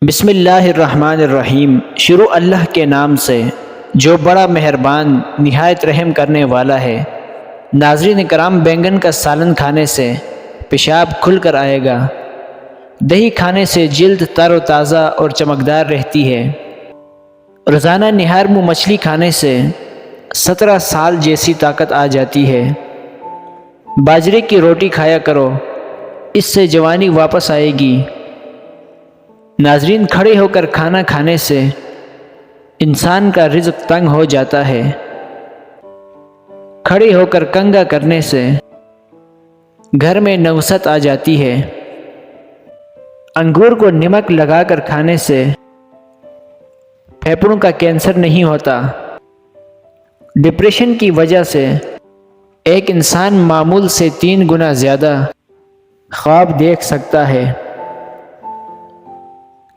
بسم اللہ الرحمن الرحیم۔ شروع اللہ کے نام سے جو بڑا مہربان نہایت رحم کرنے والا ہے۔ ناظرین کرام، بینگن کا سالن کھانے سے پیشاب کھل کر آئے گا۔ دہی کھانے سے جلد تر و تازہ اور چمکدار رہتی ہے۔ روزانہ نہار منہ مچھلی کھانے سے 17 سال جیسی طاقت آ جاتی ہے۔ باجرے کی روٹی کھایا کرو، اس سے جوانی واپس آئے گی۔ ناظرین، کھڑے ہو کر کھانا کھانے سے انسان کا رزق تنگ ہو جاتا ہے۔ کھڑے ہو کر کنگھا کرنے سے گھر میں نوست آ جاتی ہے۔ انگور کو نمک لگا کر کھانے سے پھیپھڑوں کا کینسر نہیں ہوتا۔ ڈپریشن کی وجہ سے ایک انسان معمول سے 3 گنا زیادہ خواب دیکھ سکتا ہے۔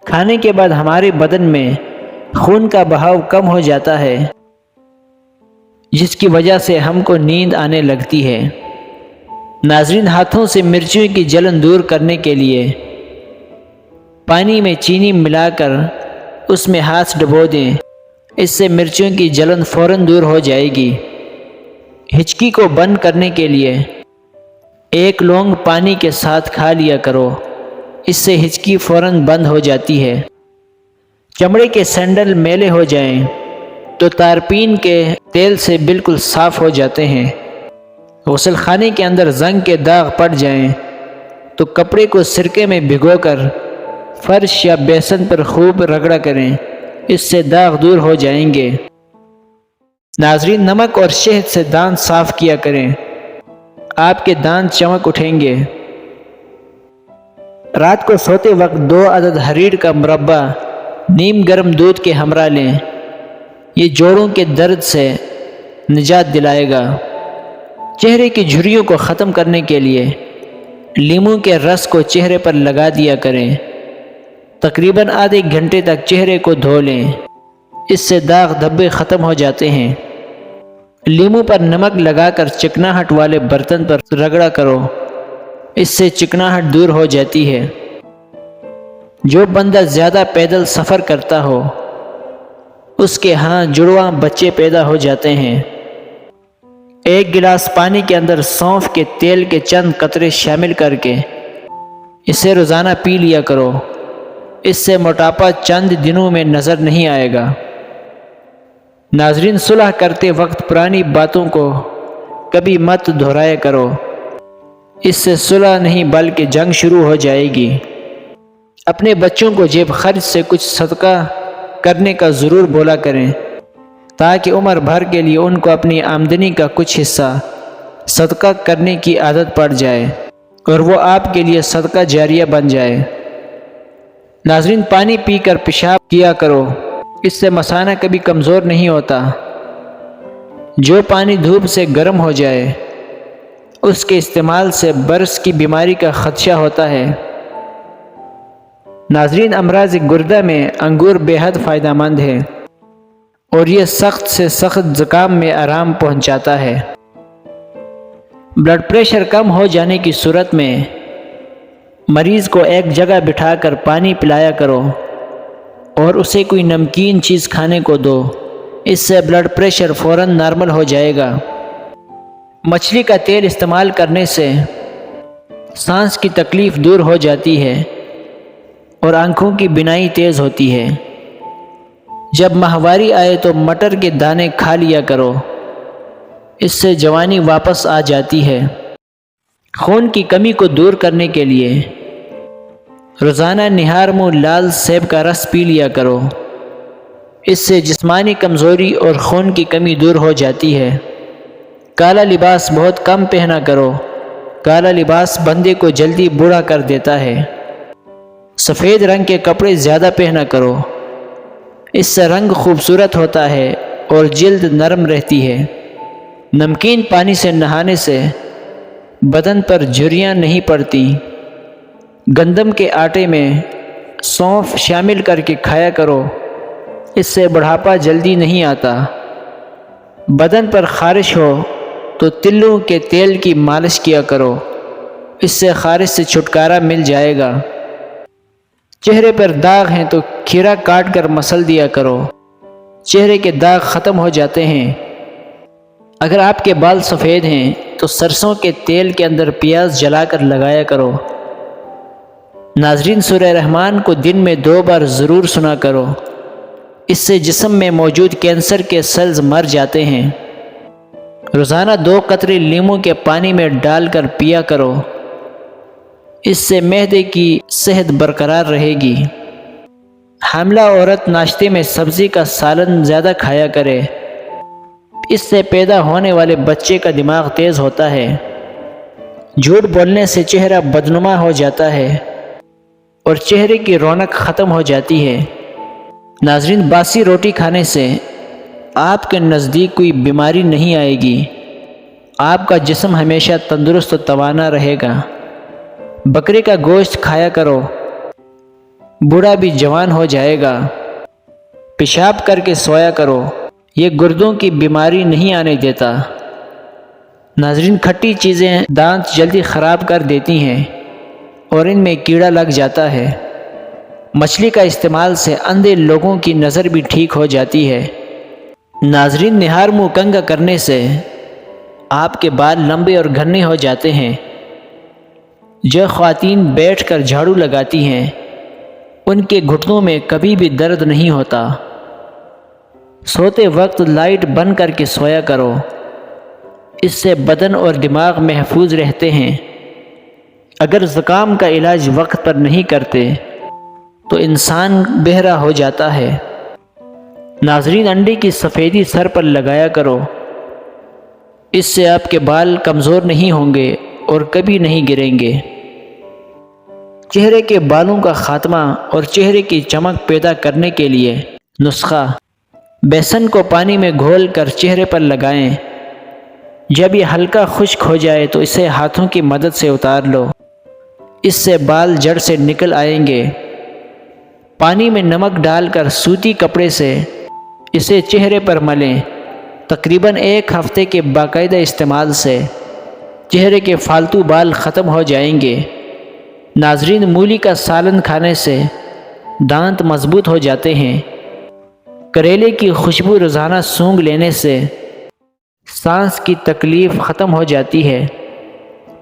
کھانے کے بعد ہمارے بدن میں خون کا بہاؤ کم ہو جاتا ہے، جس کی وجہ سے ہم کو نیند آنے لگتی ہے۔ ناظرین، ہاتھوں سے مرچیوں کی جلن دور کرنے کے لیے پانی میں چینی ملا کر اس میں ہاتھ ڈبو دیں، اس سے مرچیوں کی جلن فوراً دور ہو جائے گی۔ ہچکی کو بند کرنے کے لیے 1 لونگ پانی کے ساتھ کھا لیا کرو، اس سے ہچکی فوراً بند ہو جاتی ہے۔ چمڑے کے سینڈل میلے ہو جائیں تو تارپین کے تیل سے بالکل صاف ہو جاتے ہیں۔ غسل خانے کے اندر زنگ کے داغ پڑ جائیں تو کپڑے کو سرکے میں بھگو کر فرش یا بیسن پر خوب رگڑا کریں، اس سے داغ دور ہو جائیں گے۔ ناظرین، نمک اور شہد سے دانت صاف کیا کریں، آپ کے دانت چمک اٹھیں گے۔ رات کو سوتے وقت 2 عدد ہریڑ کا مربع نیم گرم دودھ کے ہمراہ لیں، یہ جوڑوں کے درد سے نجات دلائے گا۔ چہرے کی جھریوں کو ختم کرنے کے لیے لیموں کے رس کو چہرے پر لگا دیا کریں، تقریباً آدھے گھنٹے تک چہرے کو دھو لیں، اس سے داغ دھبے ختم ہو جاتے ہیں۔ لیموں پر نمک لگا کر چکناہٹ والے برتن پر رگڑا کرو، اس سے چکناہٹ دور ہو جاتی ہے۔ جو بندہ زیادہ پیدل سفر کرتا ہو اس کے ہاں جڑواں بچے پیدا ہو جاتے ہیں۔ 1 گلاس پانی کے اندر سونف کے تیل کے چند قطرے شامل کر کے اسے روزانہ پی لیا کرو، اس سے موٹاپا چند دنوں میں نظر نہیں آئے گا۔ ناظرین، صلح کرتے وقت پرانی باتوں کو کبھی مت دہرایا کرو، اس سے صلح نہیں بلکہ جنگ شروع ہو جائے گی۔ اپنے بچوں کو جیب خرچ سے کچھ صدقہ کرنے کا ضرور بولا کریں، تاکہ عمر بھر کے لیے ان کو اپنی آمدنی کا کچھ حصہ صدقہ کرنے کی عادت پڑ جائے اور وہ آپ کے لیے صدقہ جاریہ بن جائے۔ ناظرین، پانی پی کر پیشاب کیا کرو، اس سے مثانہ کبھی کمزور نہیں ہوتا۔ جو پانی دھوپ سے گرم ہو جائے اس کے استعمال سے برس کی بیماری کا خدشہ ہوتا ہے۔ ناظرین، امراض گردہ میں انگور بے حد فائدہ مند ہے اور یہ سخت سے سخت زکام میں آرام پہنچاتا ہے۔ بلڈ پریشر کم ہو جانے کی صورت میں مریض کو ایک جگہ بٹھا کر پانی پلایا کرو اور اسے کوئی نمکین چیز کھانے کو دو، اس سے بلڈ پریشر فوراً نارمل ہو جائے گا۔ مچھلی کا تیل استعمال کرنے سے سانس کی تکلیف دور ہو جاتی ہے اور آنکھوں کی بینائی تیز ہوتی ہے۔ جب ماہواری آئے تو مٹر کے دانے کھا لیا کرو، اس سے جوانی واپس آ جاتی ہے۔ خون کی کمی کو دور کرنے کے لیے روزانہ نہار منہ لال سیب کا رس پی لیا کرو، اس سے جسمانی کمزوری اور خون کی کمی دور ہو جاتی ہے۔ کالا لباس بہت کم پہنا کرو، کالا لباس بندے کو جلدی بوڑھا کر دیتا ہے۔ سفید رنگ کے کپڑے زیادہ پہنا کرو، اس سے رنگ خوبصورت ہوتا ہے اور جلد نرم رہتی ہے۔ نمکین پانی سے نہانے سے بدن پر جھریاں نہیں پڑتی۔ گندم کے آٹے میں سونف شامل کر کے کھایا کرو، اس سے بڑھاپا جلدی نہیں آتا۔ بدن پر خارش ہو تو تلوں کے تیل کی مالش کیا کرو، اس سے خارش سے چھٹکارا مل جائے گا۔ چہرے پر داغ ہیں تو کھیرا کاٹ کر مسل دیا کرو، چہرے کے داغ ختم ہو جاتے ہیں۔ اگر آپ کے بال سفید ہیں تو سرسوں کے تیل کے اندر پیاز جلا کر لگایا کرو۔ ناظرین، سورہ رحمان کو دن میں 2 بار ضرور سنا کرو، اس سے جسم میں موجود کینسر کے سیلز مر جاتے ہیں۔ روزانہ 2 قطرے لیموں کے پانی میں ڈال کر پیا کرو، اس سے معدے کی صحت برقرار رہے گی۔ حاملہ عورت ناشتے میں سبزی کا سالن زیادہ کھایا کرے، اس سے پیدا ہونے والے بچے کا دماغ تیز ہوتا ہے۔ جھوٹ بولنے سے چہرہ بدنما ہو جاتا ہے اور چہرے کی رونق ختم ہو جاتی ہے۔ ناظرین، باسی روٹی کھانے سے آپ کے نزدیک کوئی بیماری نہیں آئے گی، آپ کا جسم ہمیشہ تندرست و توانا رہے گا۔ بکرے کا گوشت کھایا کرو، بوڑھا بھی جوان ہو جائے گا۔ پیشاب کر کے سویا کرو، یہ گردوں کی بیماری نہیں آنے دیتا۔ ناظرین، کھٹی چیزیں دانت جلدی خراب کر دیتی ہیں اور ان میں کیڑا لگ جاتا ہے۔ مچھلی کا استعمال سے اندھے لوگوں کی نظر بھی ٹھیک ہو جاتی ہے۔ ناظرین، نہار منہ کنگھا کرنے سے آپ کے بال لمبے اور گھنے ہو جاتے ہیں۔ جو خواتین بیٹھ کر جھاڑو لگاتی ہیں ان کے گھٹنوں میں کبھی بھی درد نہیں ہوتا۔ سوتے وقت لائٹ بند کر کے سویا کرو، اس سے بدن اور دماغ محفوظ رہتے ہیں۔ اگر زکام کا علاج وقت پر نہیں کرتے تو انسان بہرا ہو جاتا ہے۔ ناظرین، انڈے کی سفیدی سر پر لگایا کرو، اس سے آپ کے بال کمزور نہیں ہوں گے اور کبھی نہیں گریں گے۔ چہرے کے بالوں کا خاتمہ اور چہرے کی چمک پیدا کرنے کے لیے نسخہ: بیسن کو پانی میں گھول کر چہرے پر لگائیں، جب یہ ہلکا خشک ہو جائے تو اسے ہاتھوں کی مدد سے اتار لو، اس سے بال جڑ سے نکل آئیں گے۔ پانی میں نمک ڈال کر سوتی کپڑے سے اسے چہرے پر ملیں۔ تقریباً 1 ہفتے کے باقاعدہ استعمال سے چہرے کے فالتو بال ختم ہو جائیں گے۔ ناظرین، مولی کا سالن کھانے سے دانت مضبوط ہو جاتے ہیں۔ کریلے کی خوشبو روزانہ سونگھ لینے سے سانس کی تکلیف ختم ہو جاتی ہے۔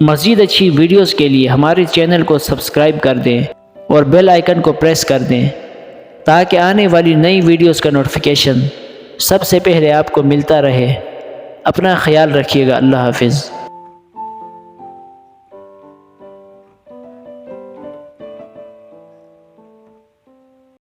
مزید اچھی ویڈیوز کے لیے ہمارے چینل کو سبسکرائب کر دیں اور بیل آئیکن کو پریس کر دیں تاکہ آنے والی نئی ویڈیوز کا نوٹیفیکیشن سب سے پہلے آپ کو ملتا رہے۔ اپنا خیال رکھیے گا۔ اللہ حافظ۔